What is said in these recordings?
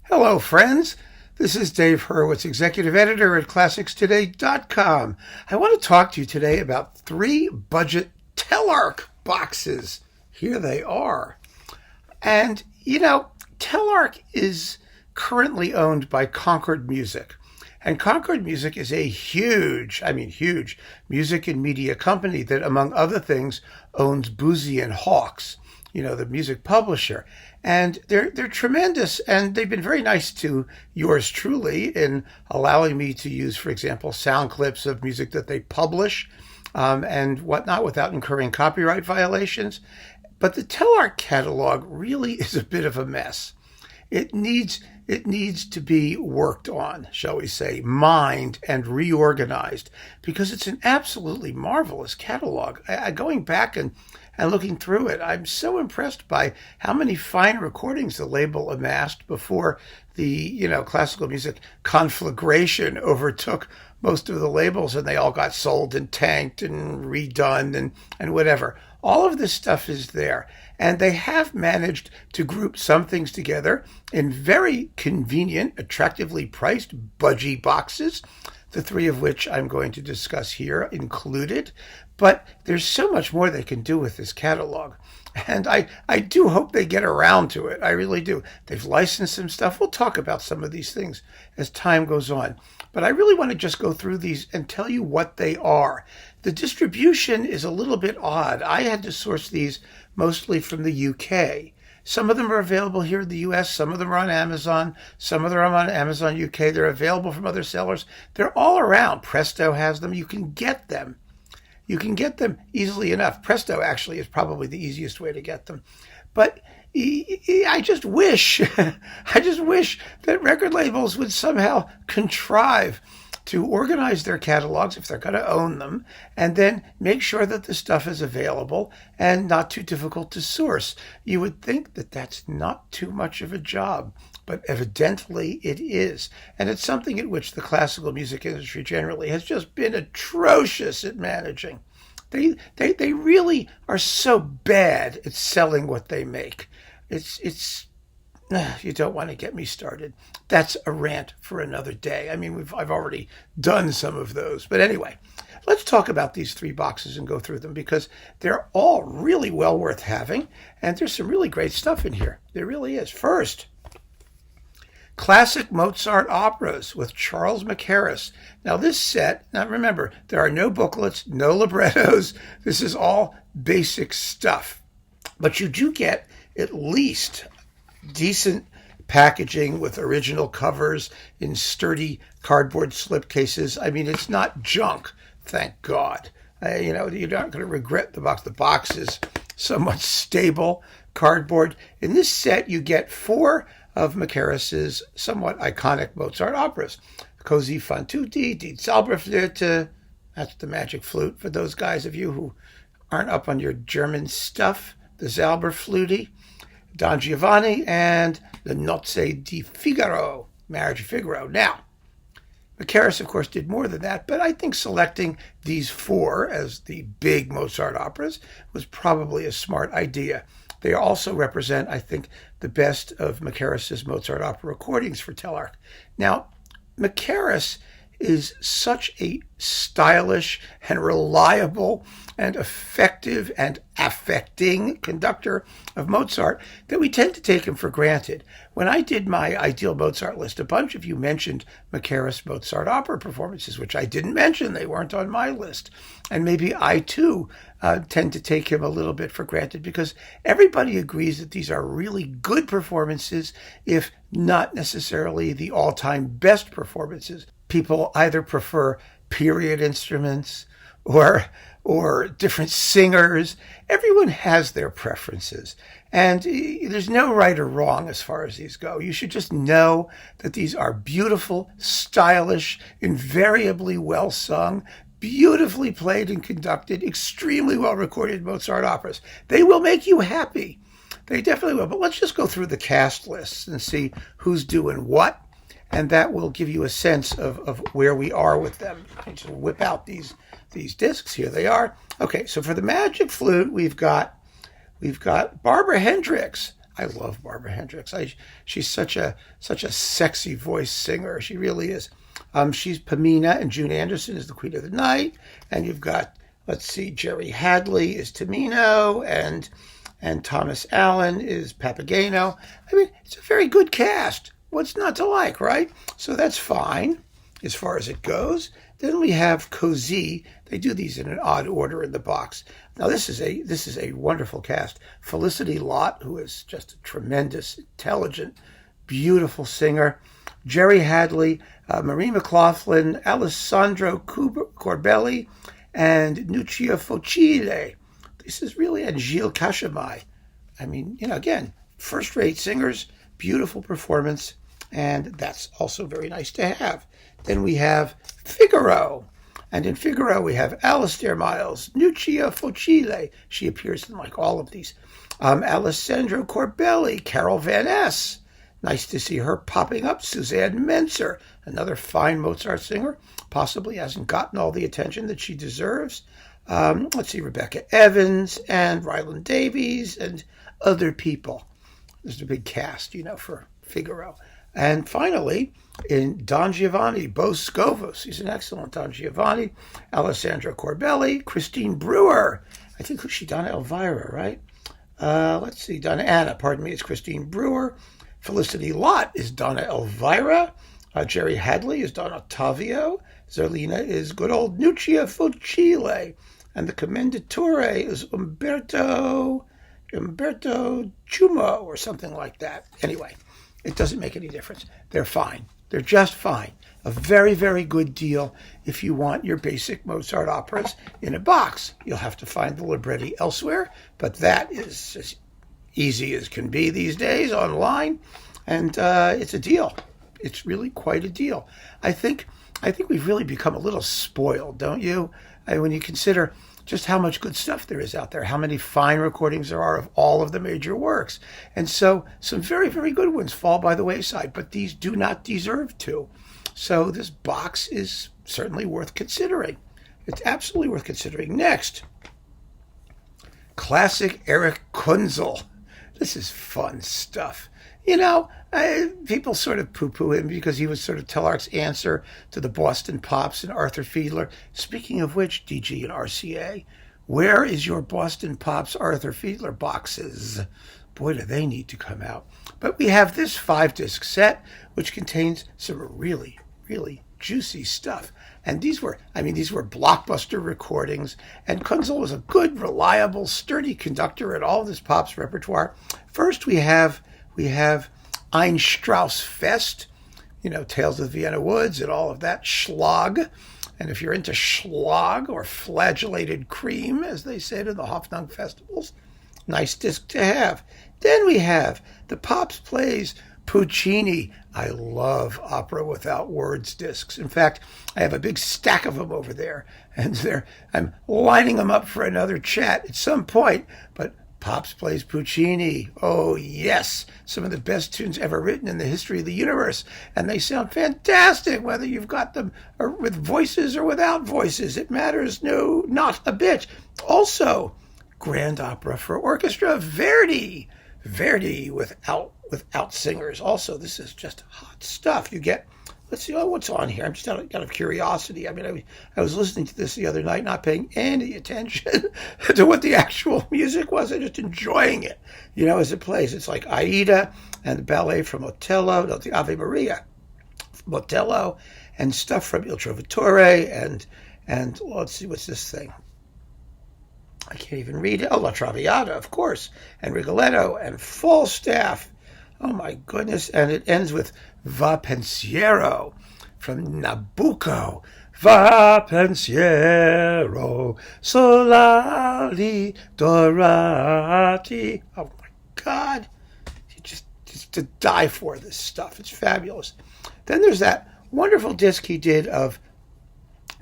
Hello, friends. This is Dave Hurwitz, executive editor at ClassicsToday.com. I want to talk to you today about 3 budget Telarc boxes. Here they are. And, Telarc is currently owned by Concord Music. And Concord Music is a huge music and media company that, among other things, owns Boozy and Hawkes, the music publisher. And they're tremendous, and they've been very nice to yours truly in allowing me to use, for example, sound clips of music that they publish and whatnot without incurring copyright violations. But the Telarc catalog really is a bit of a mess. It needs to be worked on, shall we say, mined and reorganized, because it's an absolutely marvelous catalog. Going back and looking through it, I'm so impressed by how many fine recordings the label amassed before the, classical music conflagration overtook most of the labels and they all got sold and tanked and redone and whatever. All of this stuff is there. And they have managed to group some things together in very convenient, attractively priced budgie boxes, the 3 of which I'm going to discuss here included. But there's so much more they can do with this catalog. And I do hope they get around to it. I really do. They've licensed some stuff. We'll talk about some of these things as time goes on. But I really want to just go through these and tell you what they are. The distribution is a little bit odd. I had to source these mostly from the UK. Some of them are available here in the US. Some of them are on Amazon. Some of them are on Amazon UK. They're available from other sellers. They're all around. Presto has them. You can get them. You can get them easily enough. Presto actually is probably the easiest way to get them. But I just wish that record labels would somehow contrive to organize their catalogs if they're going to own them, and then make sure that the stuff is available and not too difficult to source. You would think that that's not too much of a job, but evidently it is. And it's something at which the classical music industry generally has just been atrocious at managing. They really are so bad at selling what they make. You don't want to get me started. That's a rant for another day. I've already done some of those. But anyway, let's talk about these 3 boxes and go through them, because they're all really well worth having. And there's some really great stuff in here. There really is. First, classic Mozart operas with Charles Mackerras. Now this set, remember, there are no booklets, no librettos. This is all basic stuff. But you do get at least decent packaging with original covers in sturdy cardboard slipcases. It's not junk, thank God. You're not going to regret the box. The box is somewhat stable cardboard. In this set, you get 4 of Mackerras's somewhat iconic Mozart operas. Così fan tutti, Die Zauberflöte, that's the magic flute for those guys of you who aren't up on your German stuff, the Zauberflute, Don Giovanni, and the Nozze di Figaro, Marriage of Figaro. Now, Mackerras, of course, did more than that, but I think selecting these 4 as the big Mozart operas was probably a smart idea. They also represent, I think, the best of Mackerras's Mozart opera recordings for Telarc. Now, Mackerras is such a stylish and reliable and effective and affecting conductor of Mozart that we tend to take him for granted. When I did my ideal Mozart list, a bunch of you mentioned Mackerras Mozart opera performances, which I didn't mention. They weren't on my list. And maybe I, too, tend to take him a little bit for granted, because everybody agrees that these are really good performances, if not necessarily the all-time best performances. People either prefer period instruments or different singers. Everyone has their preferences. And there's no right or wrong as far as these go. You should just know that these are beautiful, stylish, invariably well sung, beautifully played and conducted, extremely well recorded Mozart operas. They will make you happy. They definitely will. But let's just go through the cast lists and see who's doing what. And that will give you a sense of where we are with them. I just whip out these discs. Here they are. Okay, so for the Magic Flute, we've got Barbara Hendricks. I love Barbara Hendricks. She's such a sexy voice singer. She really is. She's Pamina, and June Anderson is the Queen of the Night. And you've got, let's see, Jerry Hadley is Tamino, and Thomas Allen is Papageno. I mean, it's a very good cast. What's not to like, right? So that's fine as far as it goes. Then we have Cozy. They do these in an odd order in the box. Now this is a wonderful cast. Felicity Lott, who is just a tremendous, intelligent, beautiful singer. Jerry Hadley, Marie McLaughlin, Alessandro Corbelli, and Nuccia Focile. This is really, and Gilles Cachamay. I mean, again, first-rate singers, beautiful performance, and that's also very nice to have. Then we have Figaro. And in Figaro, we have Alastair Miles, Nuccia Focile. She appears in like all of these. Alessandro Corbelli, Carol Van Ness. Nice to see her popping up. Suzanne Menser, another fine Mozart singer. Possibly hasn't gotten all the attention that she deserves. Let's see, Rebecca Evans and Ryland Davies and other people. There's a big cast, for Figaro. And finally, in Don Giovanni, Bo Scovos. He's an excellent Don Giovanni. Alessandra Corbelli, Christine Brewer. I think who's she? Donna Elvira, right? Let's see. Donna Anna, pardon me, is Christine Brewer. Felicity Lott is Donna Elvira. Jerry Hadley is Don Ottavio. Zerlina is good old Nuccia Focile. And the commendatore is Umberto Chumo or something like that. Anyway, it doesn't make any difference. They're fine. They're just fine. A very, very good deal if you want your basic Mozart operas in a box. You'll have to find the libretti elsewhere, but that is as easy as can be these days online, and it's a deal. It's really quite a deal. I think we've really become a little spoiled, don't you? When you consider just how much good stuff there is out there, how many fine recordings there are of all of the major works. And so some very, very good ones fall by the wayside, but these do not deserve to. So this box is certainly worth considering. It's absolutely worth considering. Next, classic Erich Kunzel. This is fun stuff. People sort of poo-poo him because he was sort of Telarc's answer to the Boston Pops and Arthur Fiedler. Speaking of which, DG and RCA, where is your Boston Pops Arthur Fiedler boxes? Boy, do they need to come out. But we have this 5-disc set, which contains some really, really juicy stuff. And these were blockbuster recordings. And Kunzel was a good, reliable, sturdy conductor in all of this Pops repertoire. First, we have Ein Strauss Fest, Tales of the Vienna Woods and all of that schlag. And if you're into schlag or flagellated cream, as they said in the Hoffnung festivals, nice disc to have. Then we have the Pops Plays Puccini. I love opera without words discs. In fact, I have a big stack of them over there, and I'm lining them up for another chat at some point. But Pops Plays Puccini. Oh, yes. Some of the best tunes ever written in the history of the universe. And they sound fantastic, whether you've got them with voices or without voices. It matters not a bit. Also, grand opera for orchestra, Verdi. Verdi without singers. Also, this is just hot stuff. You get, let's see, what's on here? I'm just out of curiosity. I was listening to this the other night, not paying any attention to what the actual music was. I'm just enjoying it, as it plays. It's like Aida and the ballet from Otello, the Ave Maria from Otello, and stuff from Il Trovatore, and let's see, what's this thing? I can't even read it. Oh, La Traviata, of course, and Rigoletto, and Falstaff. Oh, my goodness. And it ends with Va Pensiero from Nabucco. Va Pensiero solari dorati. Oh, my God. You just to die for this stuff. It's fabulous. Then there's that wonderful disc he did of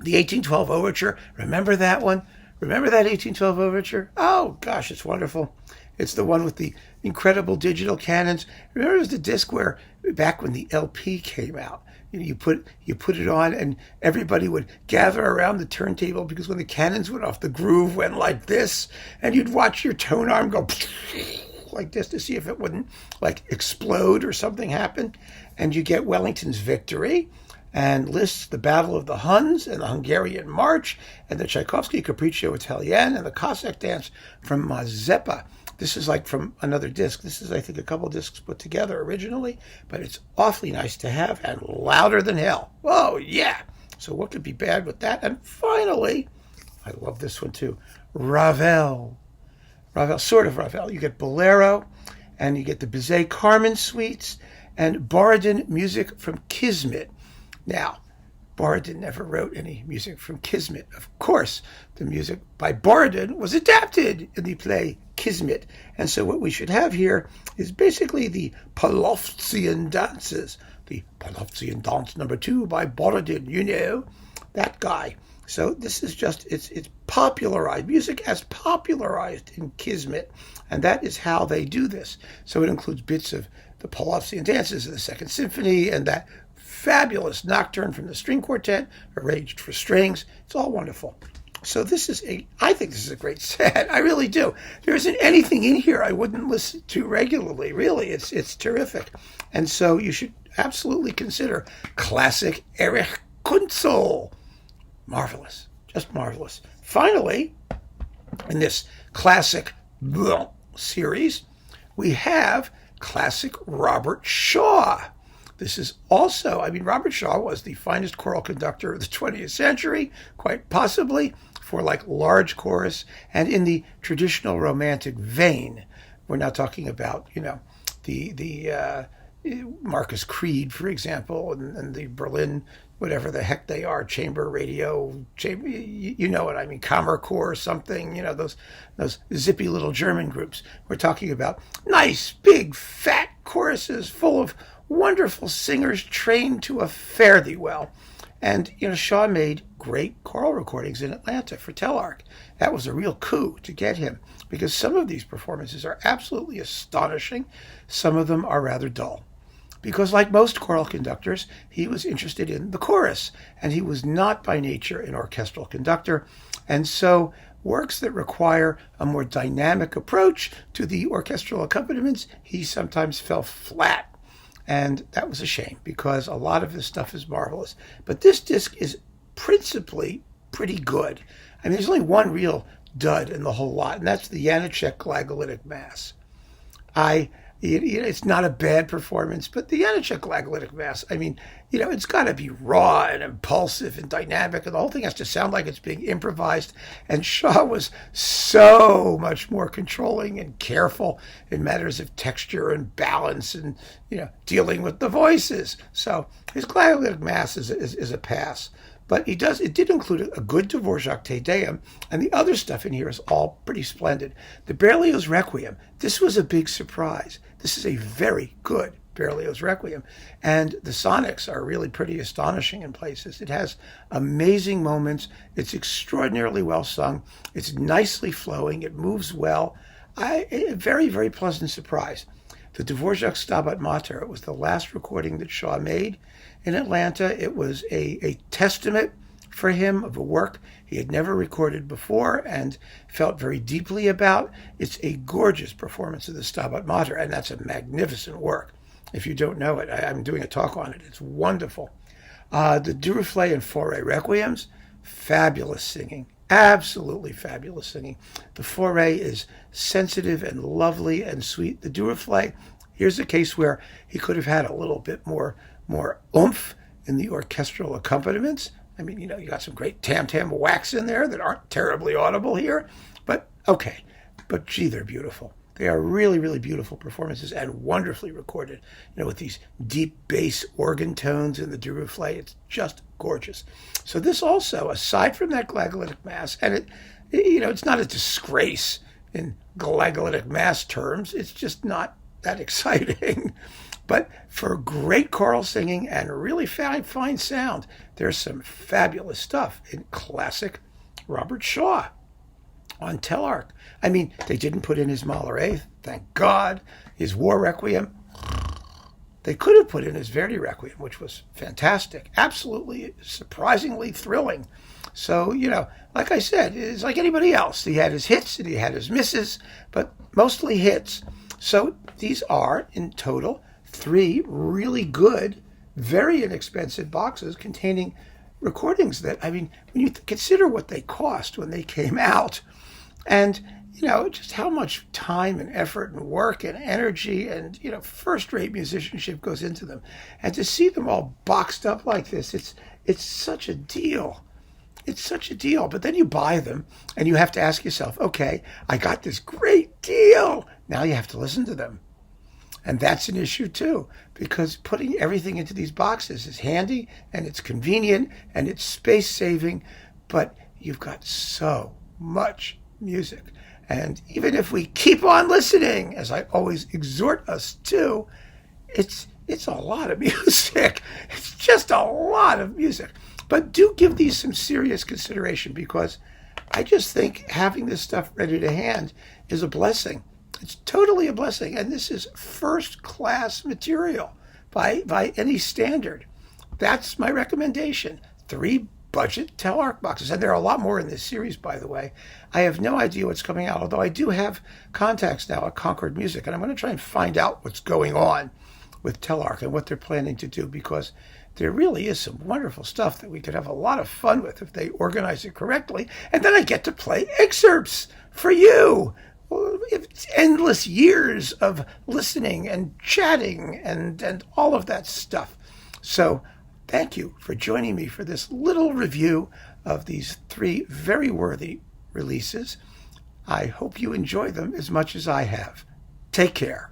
the 1812 Overture. Remember that one? Remember that 1812 Overture? Oh, gosh, it's wonderful. It's the one with the incredible digital cannons. Remember, it was the disc where, back when the LP came out, you put it on and everybody would gather around the turntable because when the cannons went off, the groove went like this, and you'd watch your tone arm go look like this to see if it wouldn't like explode or something happen. And you get Wellington's Victory and lists the Battle of the Huns and the Hungarian March and the Tchaikovsky Capriccio Italien and the Cossack Dance from Mazeppa. This is like from another disc. This is, I think, a couple discs put together originally, but it's awfully nice to have and louder than hell. Oh, yeah. So what could be bad with that? And finally, I love this one too, Ravel. Ravel, sort of Ravel. You get Bolero, and you get the Bizet Carmen suites, and Borodin music from Kismet. Now, Borodin never wrote any music from Kismet. Of course, the music by Borodin was adapted in the play Kismet. And so what we should have here is basically the Polovtsian dances. The Polovtsian dance number 2 by Borodin, you know, that guy. So this is just, it's popularized, music as popularized in Kismet. And that is how they do this. So it includes bits of the Polovtsian dances of the Second Symphony and that fabulous nocturne from the string quartet, arranged for strings. It's all wonderful. So I think this is a great set. I really do. There isn't anything in here I wouldn't listen to regularly. Really, it's terrific. And so you should absolutely consider classic Erich Kunzel. Marvelous, just marvelous. Finally, in this classic series, we have classic Robert Shaw. This is also, Robert Shaw was the finest choral conductor of the 20th century, quite possibly, for like large chorus and in the traditional romantic vein. We're not talking about, the Marcus Creed, for example, and the Berlin, whatever the heck they are, chamber, radio, chamber, you know what I mean, Kammerchor or something, those zippy little German groups. We're talking about nice, big, fat choruses full of wonderful singers trained to a fare thee well. And, Shaw made great choral recordings in Atlanta for Telarc. That was a real coup to get him, because some of these performances are absolutely astonishing. Some of them are rather dull. Because like most choral conductors, he was interested in the chorus, and he was not by nature an orchestral conductor. And so works that require a more dynamic approach to the orchestral accompaniments, he sometimes fell flat. And that was a shame, because a lot of this stuff is marvelous. But this disc is principally pretty good. There's only one real dud in the whole lot, and that's the Janacek Glagolitic Mass. It's not a bad performance, but the Janacek Glagolitic Mass, it's got to be raw and impulsive and dynamic, and the whole thing has to sound like it's being improvised. And Shaw was so much more controlling and careful in matters of texture and balance and, dealing with the voices. So his Glagolitic Mass is a pass. But it did include a good Dvorak Te Deum, and the other stuff in here is all pretty splendid. The Berlioz Requiem, this was a big surprise. This is a very good Berlioz Requiem, and the sonics are really pretty astonishing in places. It has amazing moments. It's extraordinarily well sung. It's nicely flowing. It moves well. A very, very pleasant surprise. The Dvorak Stabat Mater, it was the last recording that Shaw made in Atlanta. It was a testament for him of a work he had never recorded before and felt very deeply about. It's a gorgeous performance of the Stabat Mater, and that's a magnificent work. If you don't know it, I'm doing a talk on it. It's wonderful. The Duruflé and Fauré Requiems, fabulous singing. Absolutely fabulous singing. The Fauré is sensitive and lovely and sweet. The Duruflé, here's a case where he could have had a little bit more oomph in the orchestral accompaniments. You got some great tam-tam whacks in there that aren't terribly audible here, but okay. But gee, they're beautiful. They are really, really beautiful performances and wonderfully recorded, with these deep bass organ tones in the Duruflé. It's just gorgeous. So this also, aside from that Glagolitic Mass, and it's not a disgrace in Glagolitic Mass terms, it's just not that exciting. But for great choral singing and really fine sound, there's some fabulous stuff in classic Robert Shaw on Telarc. They didn't put in his Mahler, thank God. His War Requiem. They could have put in his Verdi Requiem, which was fantastic. Absolutely, surprisingly thrilling. So, like I said, it's like anybody else. He had his hits and he had his misses, but mostly hits. So these are, in total, 3 really good, very inexpensive boxes containing recordings that, I mean, when you consider what they cost when they came out, and just how much time and effort and work and energy and first-rate musicianship goes into them, and to see them all boxed up like this, it's such a deal. It's such a deal. But then you buy them and you have to ask yourself, okay, I got this great deal. Now you have to listen to them. And that's an issue too, because putting everything into these boxes is handy and it's convenient and it's space saving, but you've got so much music. And even if we keep on listening, as I always exhort us to, it's a lot of music. It's just a lot of music. But do give these some serious consideration, because I just think having this stuff ready to hand is a blessing. It's totally a blessing. And this is first-class material by any standard. That's my recommendation. 3 budget Telarc boxes. And there are a lot more in this series, by the way. I have no idea what's coming out, although I do have contacts now at Concord Music, and I'm going to try and find out what's going on with Telarc and what they're planning to do, because there really is some wonderful stuff that we could have a lot of fun with if they organize it correctly. And then I get to play excerpts for you. Well, it's endless years of listening and chatting and all of that stuff. So thank you for joining me for this little review of these 3 very worthy releases. I hope you enjoy them as much as I have. Take care.